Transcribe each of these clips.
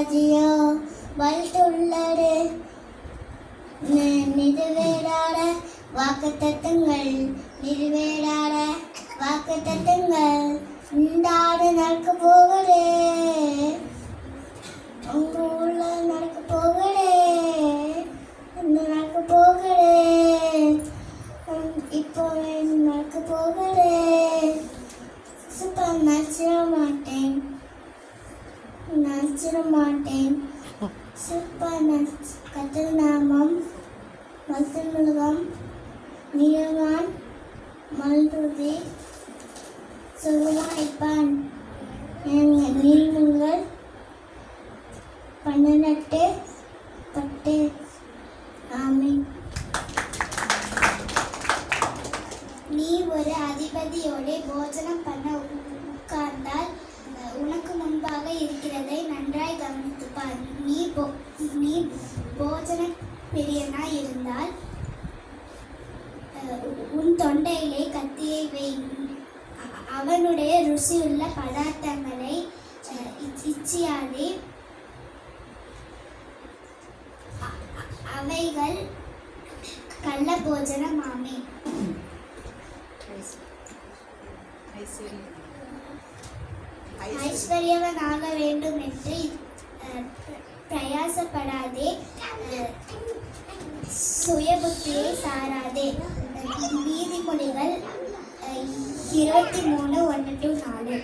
ராஜியோ வல்துள்ளடு நிறைவேறாட வாக்குத்தத்தங்கள் நிறைவேறாட வாக்குத்தத்தங்கள் இந்த ஆடு நடக்க போகுது உங்க ஊர்ல நடக்க போகுது நடக்க போகுது இப்போ நடக்க போகுது சூப்பர் நச்சிட மாட்டேன் சூப்பர் கத்தல் நாமம் மல்தமிழகம் நீலவான் மல்துதி சொல்லுவாய்ப்பான் நீள்முங்கள் 18 10 ஆமீன். நீ ஒரு அதிபதியோடு போஜனம் பண்ண உட்கார்ந்தால் உனக்கு முன்பாக இருக்கிறதை நன்றாய் கவனித்துப்பார். நீ போஜன பிரியனாய் இருந்தால் உன் தொண்டையிலே கத்தியை வை. அவனுடைய ருசியுள்ள பதார்த்தங்களை இச்சியாதே. அவைகள் கள்ள போஜனமாமே. ஐஸ்வர்யவனாக வேண்டும் என்று பிரயாசப்படாதே. சுயபுத்தியை சாராதே. நீதிமொழிகள் 23:1-4.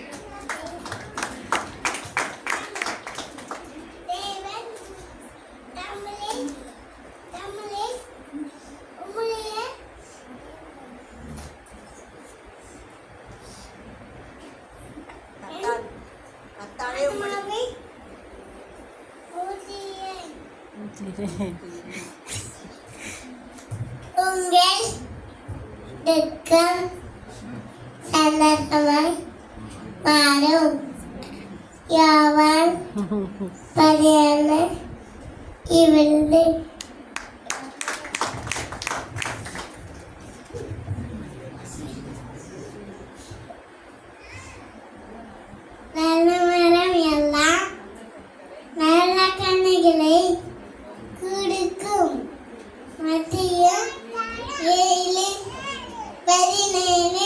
உங்கள் துக்கம் சந்தோஷமாய் மாறும். யாவான் 11 இவிழ்ந்து நல்ல மரம் எல்லாம் நல்ல கண்ணிகளை கொடுக்கும். மத்தியம் 7:17.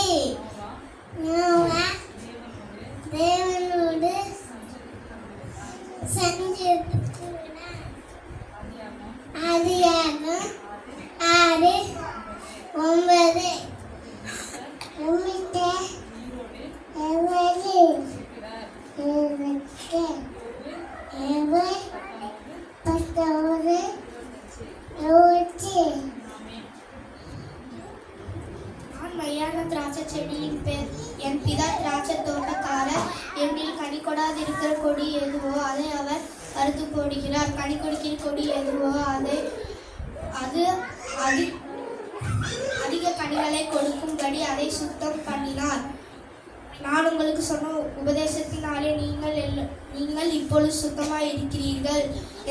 தேவனோடு சஞ்சரிக்கிறார். ஆதியாகமம் 6:9. உம்மிட்ட எவரு எவர் பத்தோடு நான் மையான திராட்சை செடியின் பேர். என் பிதா திராட்சை தோட்டக்காரர். என்னில் கனி கொடாதிருக்கிற கொடி எதுவோ அதை அவர் அறுத்து போடுகிறார். கனி கொடுக்கிற கொடி எதுவோ அது அதிக கனிகளை கொடுக்கும்படி அதை சுத்தம் பண்ணினார். நான் உங்களுக்கு சொன்ன உபதேசத்தினாலே நீங்கள் இப்பொழுது சுத்தமாய் இருக்கிறீர்கள்.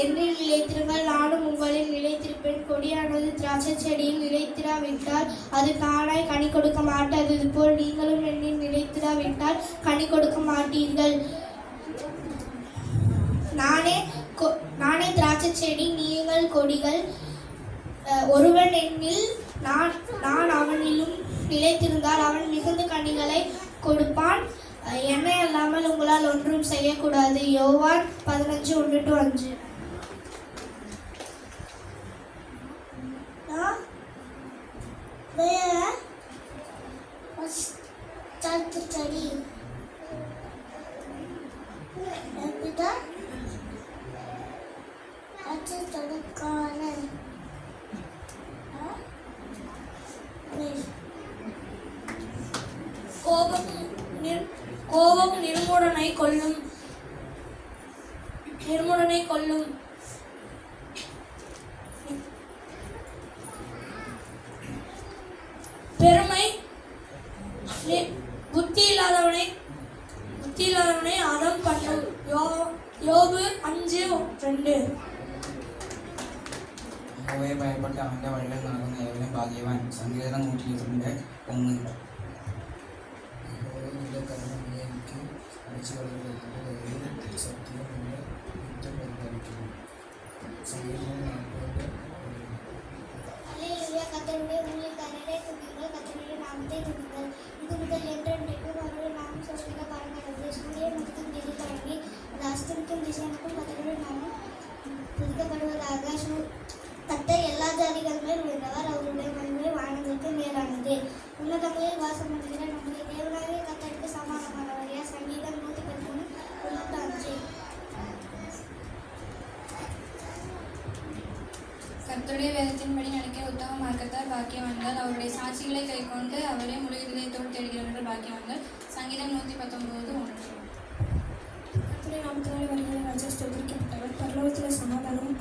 என்னில் நிலைத்திருங்கள், நானும் உங்களில் நிலைத்திருப்பேன். கொடியானது திராட்சை செடியில் நிலைத்திராவிட்டால் அது தானாய் கனி கொடுக்க மாட்டாது. இதுபோல் நீங்களும் என்னில் நிலைத்திராவிட்டால் கனி கொடுக்க மாட்டீர்கள். நானே திராட்சை செடி, நீங்கள் கொடிகள். ஒருவன் என்னில் நான் அவனிலும் நிலைத்திருந்தால் அவன் மிகுந்த கனிகளை கொடுப்பான். என்னை அல்லாமல் உங்களால் ஒன்றும் செய்யக்கூடாது. யோவான் 15:1-5. கோபம் நிர்மூடனை கொல்லும். பெருமை புத்தி இல்லாதவனை அதம் பண்ணும். யோபு 5:2. பயப்பட்டு அவന്റെ വഴികൾ നടക്കുന്ന ഏവനും ഭാഗ്യവാൻ. സങ്കീർത്തനം 102:1. അടിച്ചു കളയുന്ന സത്യം கிறிஸ்துவுக்கும் திசையனுக்கும் கத்தருடைய நாமம் துதிக்கப்படுவதாக. கர்த்தர் எல்லா ஜாதிகள் மேல் உயர்ந்தவர், அவருடைய மகிமை வானங்களுக்கு மேலானது. உன்னதங்களில் வாசம் பண்ணுகிற நம்முடைய தேவனாகிய கர்த்தருக்கு சமானமானவரையா. சங்கீதம் 113:95. கர்த்தருடைய வேதத்தின்படி நடக்கிற உத்தம மார்க்கத்தார் பாக்கியவான்கள். அவருடைய சாட்சிகளை கைக்கொண்டு அவரே முழு இதயத்தோடு தேடுகிறவர்கள் பாக்கியவான்கள். சங்கீதம் 119:1. கர்த்தருடைய நாமத்தினாலே வருகிற ராஜா ஸ்தோத்திரிக்கப்பட்டவர். பரலோகத்தில் சமாதானம்,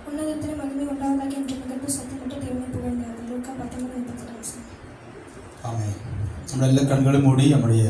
உன்னதத்தில் மகிமை உண்டாவதாக என்று மிகப்பு சத்தமிட்டு தேவனை புகழ்ந்தார்கள். லூக்கா 19:32. ஆமென். நம்முடைய எல்லா கண்களும் மூடி நம்முடைய